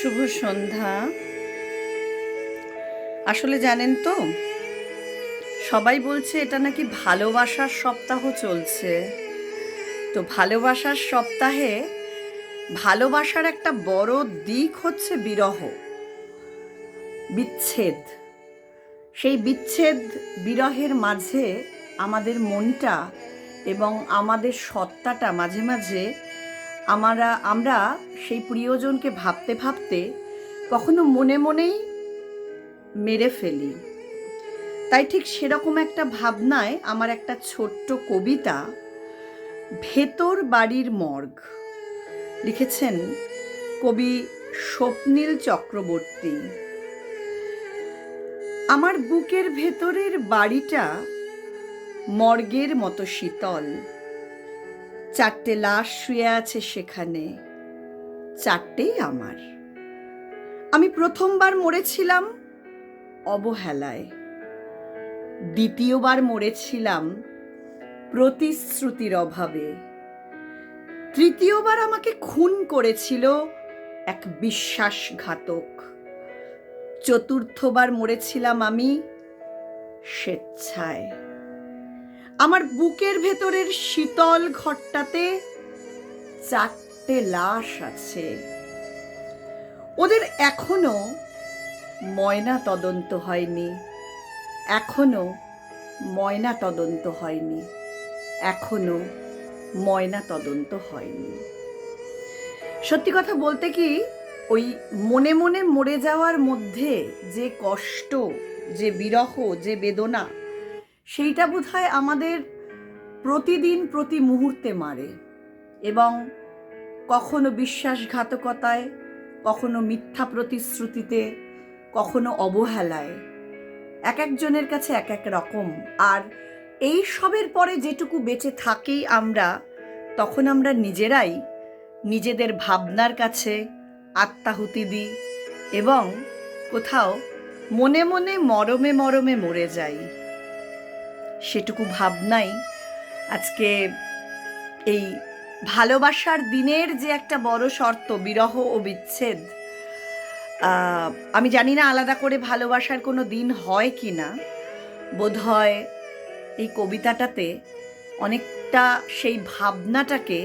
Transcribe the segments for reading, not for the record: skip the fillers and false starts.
শুভ সন্ধ্যা। আসলে জানেন তো, সবাই বলছে এটা নাকি ভালোবাসার সপ্তাহ চলছে। তো ভালোবাসার সপ্তাহে ভালোবাসার একটা বড় দিক হচ্ছে বিরহ, বিচ্ছেদ। সেই বিচ্ছেদ বিরহের মাঝে আমাদের মনটা এবং আমাদের সত্তাটা মাঝে মাঝে আমরা সেই প্রিয়জনকে ভাবতে ভাবতে কখনো মনে মনেই মেরে ফেলি। তাই ঠিক সেরকম একটা ভাবনায় আমার একটা ছোট্ট কবিতা, ভেতর বাড়ির মর্গ, লিখেছেন কবি স্বপ্নীল চক্রবর্তী। আমার বুকের ভেতরের বাড়িটা মর্গের মতো শীতল। 4টে লাশ শুয়ে আছে সেখানে, 4টেই আমার। আমি প্রথমবার মরেছিলাম অবহেলায়, দ্বিতীয়বার মরেছিলাম প্রতিশ্রুতির অভাবে, তৃতীয়বার আমাকে খুন করেছিল এক বিশ্বাসঘাতক, চতুর্থবার মরেছিলাম আমি স্বেচ্ছায়। আমার বুকের ভেতরের শীতল ঘরটাতে 4টে লাশ আছে। ওদের এখনো ময়না তদন্ত হয়নি, এখনো ময়না তদন্ত হয়নি, এখনো ময়না তদন্ত হয়নি। সত্যি কথা বলতে কি, ওই মনে মনে মরে যাওয়ার মধ্যে যে কষ্ট, যে বিরহ, যে বেদনা, সেইটা বোধহয় আমাদের প্রতিদিন প্রতি মুহূর্তে মারে। এবং কখনো বিশ্বাসঘাতকতায়, কখনো মিথ্যা প্রতিশ্রুতিতে, কখনো অবহেলায়, এক একজনের কাছে এক এক রকম। আর এই সবের পরে যেটুকু বেঁচে থাকি আমরা, তখন আমরা নিজেরাই নিজেদের ভাবনার কাছে আত্মাহুতি দিই এবং কোথাও মনে মনে মরমে মরমে মরে যাই। সেটুকু ভাবনাই আজকে এই ভালোবাসার দিনের যে একটা বড় শর্ত, বিরহ ও বিচ্ছেদ। আমি জানি না আলাদা করে ভালোবাসার কোনো দিন হয় কি না। বোধহয় এই কবিতাটাতে অনেকটা সেই ভাবনাটাকে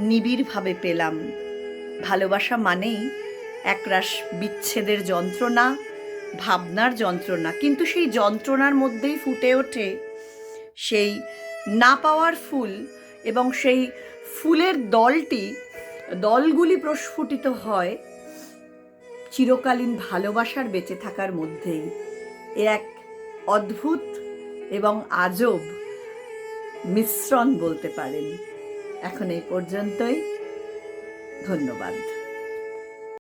নিবিড়ভাবে পেলাম। ভালোবাসা মানেই একরাশ বিচ্ছেদের যন্ত্রণা, ভাবনার যন্ত্রণা, কিন্তু সেই যন্ত্রণার মধ্যেই ফুটে ওঠে সেই না পাওয়ার ফুল, এবং সেই ফুলের দলগুলি প্রস্ফুটিত হয় চিরকালীন ভালোবাসার বেঁচে থাকার মধ্যেই। এ এক অদ্ভুত এবং আজব মিশ্রণ বলতে পারেন। এখন এই পর্যন্তই, ধন্যবাদ।